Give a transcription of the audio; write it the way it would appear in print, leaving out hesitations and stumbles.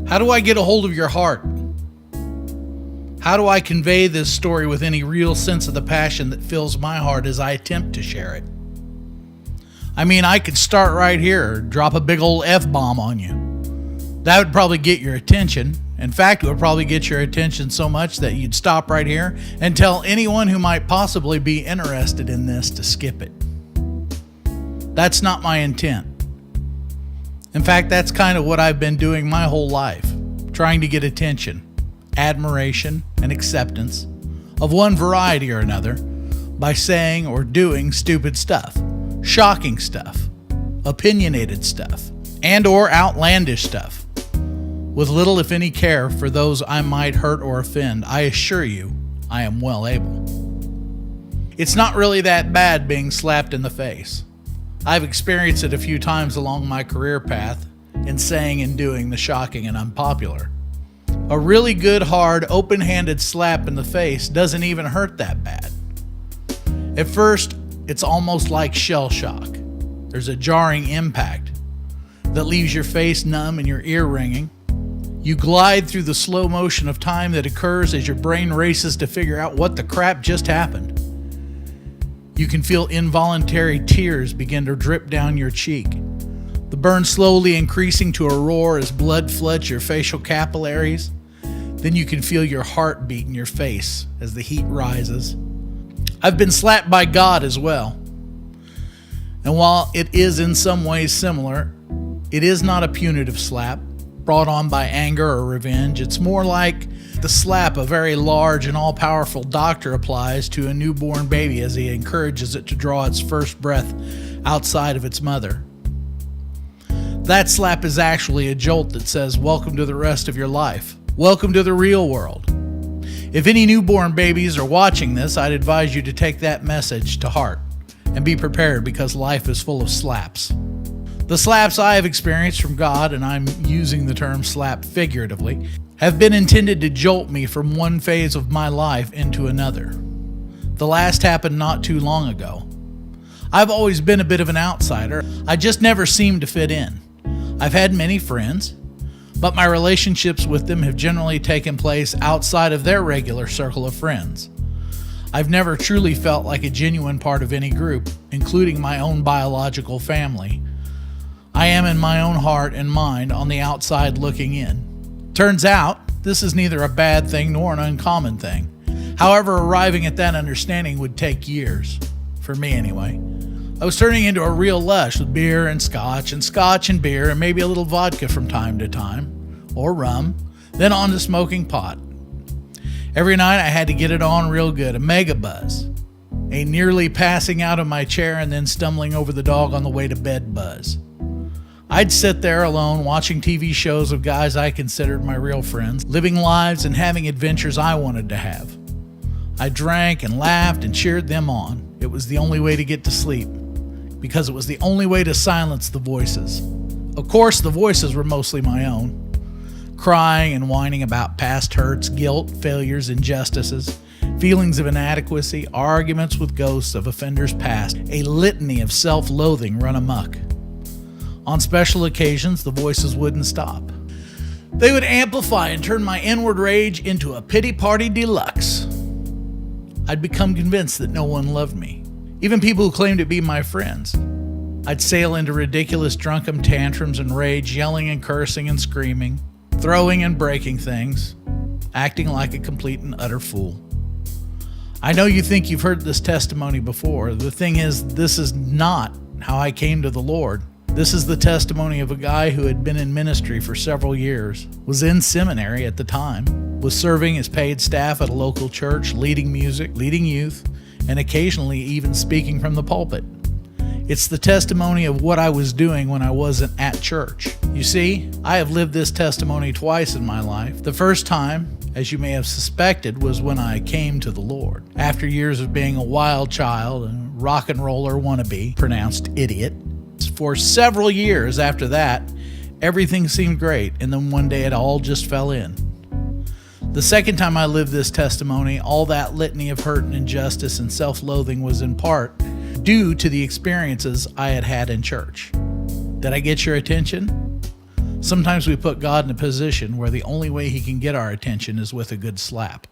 How do I get a hold of your heart? How do I convey this story with any real sense of the passion that fills my heart as I attempt to share it? I mean, I could start right here, drop a big old F-bomb on you. That would probably get your attention. In fact, it would probably get your attention so much that you'd stop right here and tell anyone who might possibly be interested in this to skip it. That's not my intent. In fact, that's kind of what I've been doing my whole life, trying to get attention, admiration, and acceptance of one variety or another by saying or doing stupid stuff, shocking stuff, opinionated stuff, and or outlandish stuff, with little if any care for those I might hurt or offend. I assure you, I am well able. It's not really that bad being slapped in the face. I've experienced it a few times along my career path in saying and doing the shocking and unpopular. A really good, hard, open-handed slap in the face doesn't even hurt that bad. At first, it's almost like shell shock. There's a jarring impact that leaves your face numb and your ear ringing. You glide through the slow motion of time that occurs as your brain races to figure out what the crap just happened. You can feel involuntary tears begin to drip down your cheek, the burn slowly increasing to a roar as blood floods your facial capillaries. Then you can feel your heart beat in your face as the heat rises. I've been slapped by God as well. And while it is in some ways similar, it is not a punitive slap brought on by anger or revenge. It's more like the slap a very large and all-powerful doctor applies to a newborn baby as he encourages it to draw its first breath outside of its mother. That slap is actually a jolt that says, "Welcome to the rest of your life. Welcome to the real world." If any newborn babies are watching this, I'd advise you to take that message to heart and be prepared, because life is full of slaps. The slaps I have experienced from God, and I'm using the term slap figuratively, have been intended to jolt me from one phase of my life into another. The last happened not too long ago. I've always been a bit of an outsider. I just never seemed to fit in. I've had many friends, but my relationships with them have generally taken place outside of their regular circle of friends. I've never truly felt like a genuine part of any group, including my own biological family. I am in my own heart and mind on the outside looking in. Turns out, this is neither a bad thing nor an uncommon thing. However, arriving at that understanding would take years. For me anyway. I was turning into a real lush with beer and scotch and beer and maybe a little vodka from time to time, or rum, then on to smoking pot. Every night I had to get it on real good, a mega buzz. A nearly passing out of my chair and then stumbling over the dog on the way to bed buzz. I'd sit there alone watching TV shows of guys I considered my real friends, living lives and having adventures I wanted to have. I drank and laughed and cheered them on. It was the only way to get to sleep, because it was the only way to silence the voices. Of course, the voices were mostly my own, crying and whining about past hurts, guilt, failures, injustices, feelings of inadequacy, arguments with ghosts of offenders past, a litany of self-loathing run amok. On special occasions, the voices wouldn't stop. They would amplify and turn my inward rage into a pity party deluxe. I'd become convinced that no one loved me, even people who claimed to be my friends. I'd sail into ridiculous drunken tantrums and rage, yelling and cursing and screaming, throwing and breaking things, acting like a complete and utter fool. I know you think you've heard this testimony before. The thing is, this is not how I came to the Lord. This is the testimony of a guy who had been in ministry for several years, was in seminary at the time, was serving as paid staff at a local church, leading music, leading youth, and occasionally even speaking from the pulpit. It's the testimony of what I was doing when I wasn't at church. You see, I have lived this testimony twice in my life. The first time, as you may have suspected, was when I came to the Lord. After years of being a wild child and rock and roller wannabe, pronounced idiot, for several years after that, everything seemed great, and then one day it all just fell in. The second time I lived this testimony, all that litany of hurt and injustice and self-loathing was in part due to the experiences I had had in church. Did I get your attention? Sometimes we put God in a position where the only way he can get our attention is with a good slap.